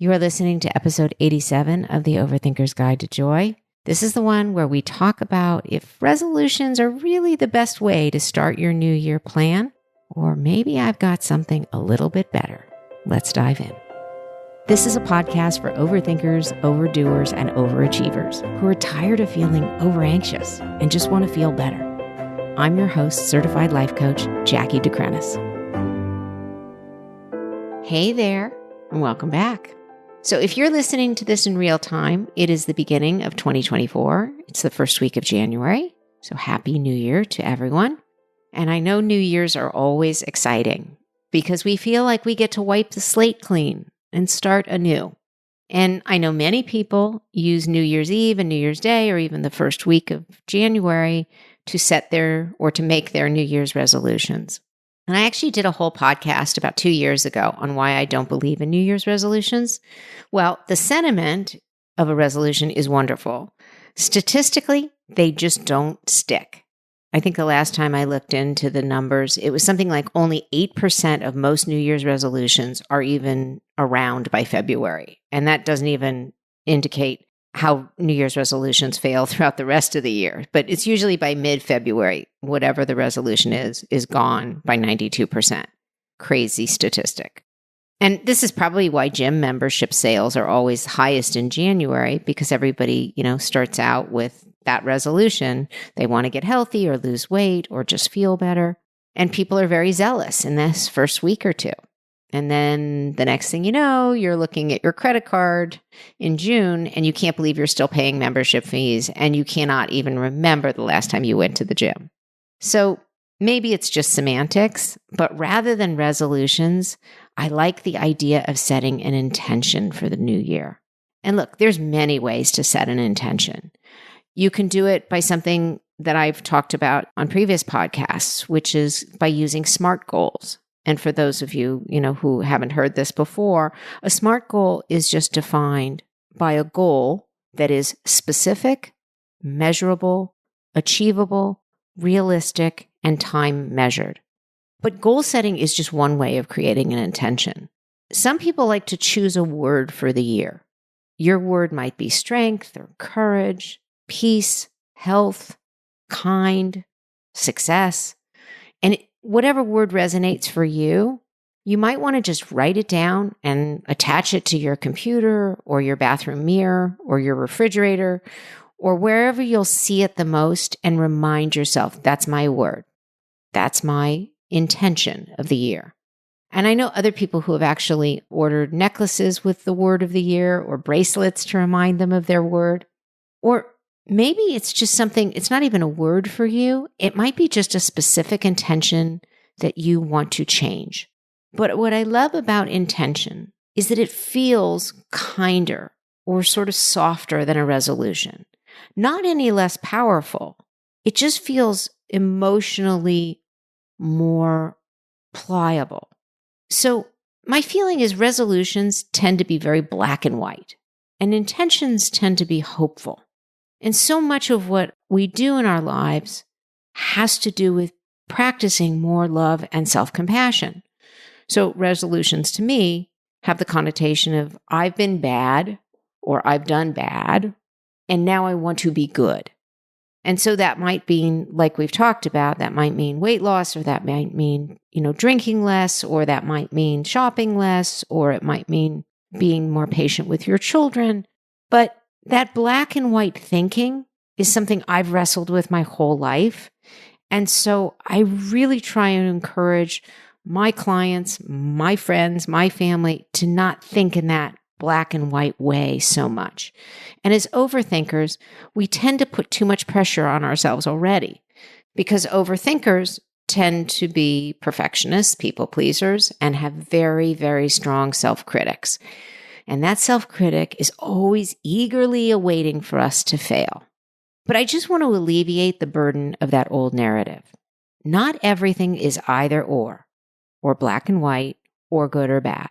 You are listening to episode 87 of the Overthinkers Guide to Joy. This is the one where we talk about if resolutions are really the best way to start your New Year plan, or maybe I've got something a little bit better. Let's dive in. This is a podcast for overthinkers, overdoers, and overachievers who are tired of feeling overanxious and just want to feel better. I'm your host, certified life coach, Jackie DeCrenis. Hey there, and welcome back. So if you're listening to this in real time, it is the beginning of 2024. It's the first week of January. So happy New Year to everyone. And I know New Year's are always exciting because we feel like we get to wipe the slate clean and start anew. And I know many people use New Year's Eve and New Year's Day or even the first week of January to set to make their New Year's resolutions. And I actually did a whole podcast about 2 years ago on why I don't believe in New Year's resolutions. Well, the sentiment of a resolution is wonderful. Statistically, they just don't stick. I think the last time I looked into the numbers, it was something like only 8% of most New Year's resolutions are even around by February. And that doesn't even indicate how New Year's resolutions fail throughout the rest of the year. But it's usually by mid-February, whatever the resolution is gone by 92%. Crazy statistic. And this is probably why gym membership sales are always highest in January, because everybody, starts out with that resolution. They want to get healthy or lose weight or just feel better. And people are very zealous in this first week or two. And then the next thing you know, you're looking at your credit card in June and you can't believe you're still paying membership fees and you cannot even remember the last time you went to the gym. So maybe it's just semantics, but rather than resolutions, I like the idea of setting an intention for the new year. And look, there's many ways to set an intention. You can do it by something that I've talked about on previous podcasts, which is by using SMART goals. And for those of you, who haven't heard this before, a SMART goal is just defined by a goal that is specific, measurable, achievable, realistic, and time measured. But goal setting is just one way of creating an intention. Some people like to choose a word for the year. Your word might be strength or courage, peace, health, kind, success, and whatever word resonates for you, you might want to just write it down and attach it to your computer or your bathroom mirror or your refrigerator or wherever you'll see it the most and remind yourself, that's my word. That's my intention of the year. And I know other people who have actually ordered necklaces with the word of the year or bracelets to remind them of their word. Or maybe it's just something, it's not even a word for you. It might be just a specific intention that you want to change. But what I love about intention is that it feels kinder or sort of softer than a resolution. Not any less powerful. It just feels emotionally more pliable. So my feeling is resolutions tend to be very black and white, and intentions tend to be hopeful. And so much of what we do in our lives has to do with practicing more love and self-compassion. So resolutions to me have the connotation of I've been bad or I've done bad, and now I want to be good. And so that might mean, like we've talked about, that might mean weight loss, or that might mean, drinking less, or that might mean shopping less, or it might mean being more patient with your children. But that black and white thinking is something I've wrestled with my whole life. And so I really try and encourage my clients, my friends, my family to not think in that black and white way so much. And as overthinkers, we tend to put too much pressure on ourselves already because overthinkers tend to be perfectionists, people pleasers, and have very, very strong self-critics. And that self-critic is always eagerly awaiting for us to fail. But I just want to alleviate the burden of that old narrative. Not everything is either or black and white, or good or bad.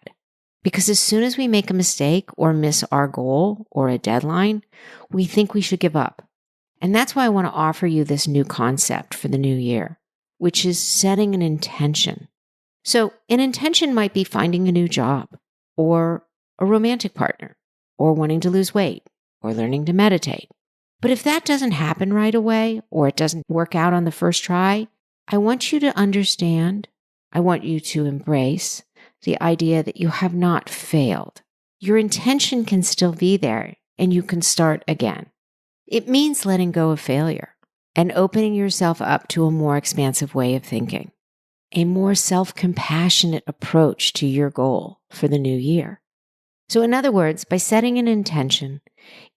Because as soon as we make a mistake or miss our goal or a deadline, we think we should give up. And that's why I want to offer you this new concept for the new year, which is setting an intention. So an intention might be finding a new job or a romantic partner, or wanting to lose weight, or learning to meditate. But if that doesn't happen right away, or it doesn't work out on the first try, I want you to understand, I want you to embrace the idea that you have not failed. Your intention can still be there, and you can start again. It means letting go of failure and opening yourself up to a more expansive way of thinking, a more self-compassionate approach to your goal for the new year. So in other words, by setting an intention,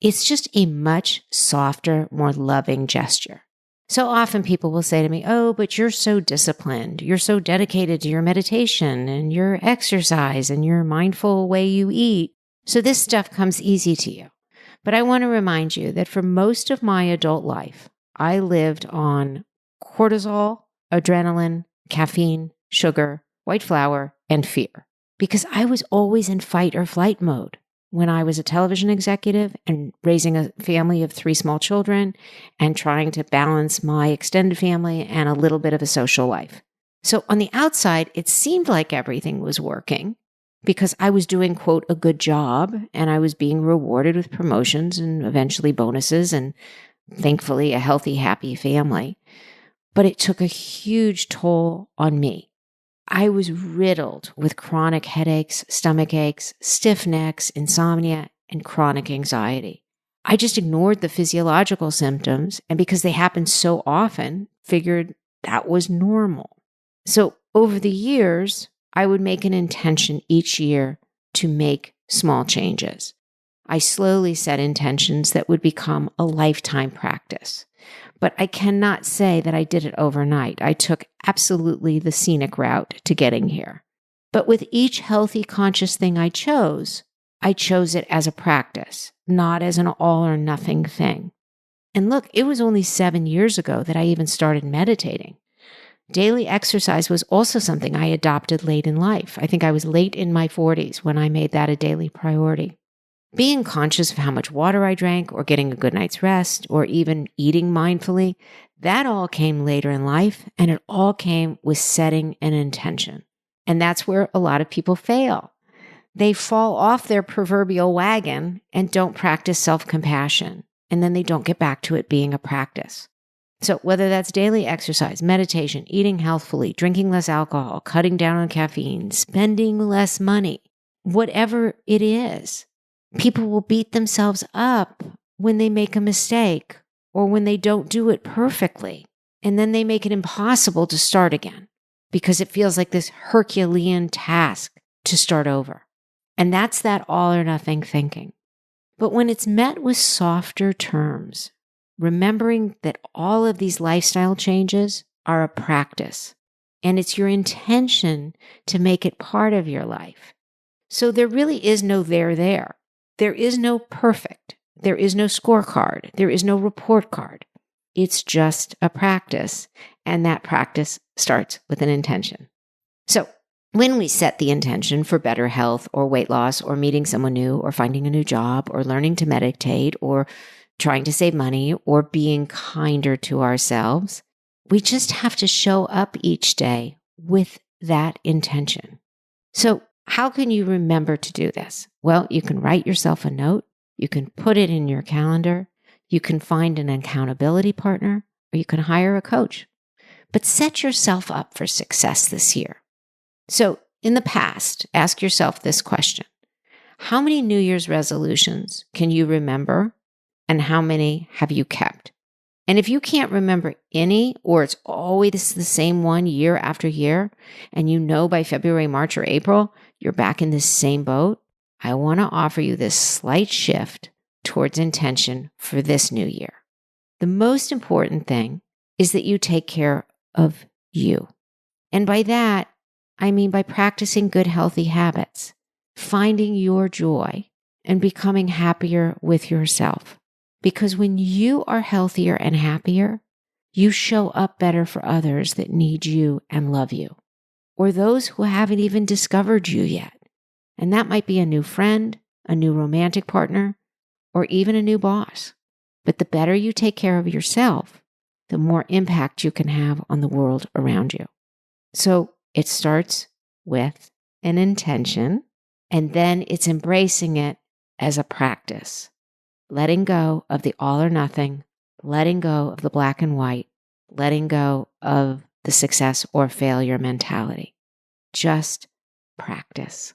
it's just a much softer, more loving gesture. So often people will say to me, oh, but you're so disciplined. You're so dedicated to your meditation and your exercise and your mindful way you eat. So this stuff comes easy to you. But I want to remind you that for most of my adult life, I lived on cortisol, adrenaline, caffeine, sugar, white flour, and fear. Because I was always in fight or flight mode when I was a television executive and raising a family of 3 small children and trying to balance my extended family and a little bit of a social life. So on the outside, it seemed like everything was working because I was doing, quote, a good job, and I was being rewarded with promotions and eventually bonuses and thankfully a healthy, happy family. But it took a huge toll on me. I was riddled with chronic headaches, stomach aches, stiff necks, insomnia, and chronic anxiety. I just ignored the physiological symptoms, and because they happened so often, figured that was normal. So over the years, I would make an intention each year to make small changes. I slowly set intentions that would become a lifetime practice. But I cannot say that I did it overnight. I took absolutely the scenic route to getting here. But with each healthy, conscious thing I chose it as a practice, not as an all or nothing thing. And look, it was only 7 years ago that I even started meditating. Daily exercise was also something I adopted late in life. I think I was late in my 40s when I made that a daily priority. Being conscious of how much water I drank, or getting a good night's rest, or even eating mindfully, that all came later in life, and it all came with setting an intention. And that's where a lot of people fail. They fall off their proverbial wagon and don't practice self-compassion, and then they don't get back to it being a practice. So whether that's daily exercise, meditation, eating healthfully, drinking less alcohol, cutting down on caffeine, spending less money, whatever it is, people will beat themselves up when they make a mistake or when they don't do it perfectly. And then they make it impossible to start again because it feels like this Herculean task to start over. And that's that all or nothing thinking. But when it's met with softer terms, remembering that all of these lifestyle changes are a practice, and it's your intention to make it part of your life. So there really is no there. There is no perfect. There is no scorecard. There is no report card. It's just a practice, and that practice starts with an intention. So when we set the intention for better health or weight loss or meeting someone new or finding a new job or learning to meditate or trying to save money or being kinder to ourselves, we just have to show up each day with that intention. So how can you remember to do this? Well, you can write yourself a note. You can put it in your calendar. You can find an accountability partner, or you can hire a coach. But set yourself up for success this year. So in the past, ask yourself this question. How many New Year's resolutions can you remember, and how many have you kept? And if you can't remember any, or it's always the same one year after year, and you know by February, March, or April, you're back in this same boat, I want to offer you this slight shift towards intention for this new year. The most important thing is that you take care of you. And by that, I mean by practicing good, healthy habits, finding your joy, and becoming happier with yourself. Because when you are healthier and happier, you show up better for others that need you and love you, or those who haven't even discovered you yet. And that might be a new friend, a new romantic partner, or even a new boss. But the better you take care of yourself, the more impact you can have on the world around you. So it starts with an intention, And then it's embracing it as a practice, letting go of the all or nothing, letting go of the black and white, letting go of the success or failure mentality. Just practice.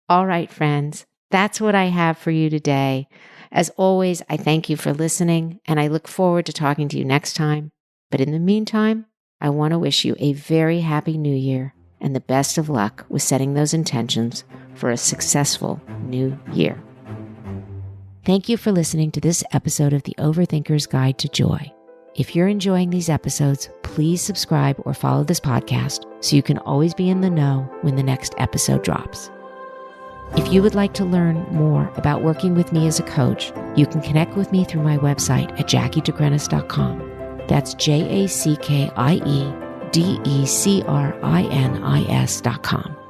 All right, friends, that's what I have for you today. As always, I thank you for listening, and I look forward to talking to you next time. But in the meantime, I want to wish you a very happy new year and the best of luck with setting those intentions for a successful new year. Thank you for listening to this episode of the Overthinkers Guide to Joy. If you're enjoying these episodes, please subscribe or follow this podcast so you can always be in the know when the next episode drops. If you would like to learn more about working with me as a coach, you can connect with me through my website at jackiedegrenis.com. That's JACKIEDECRINIS.com.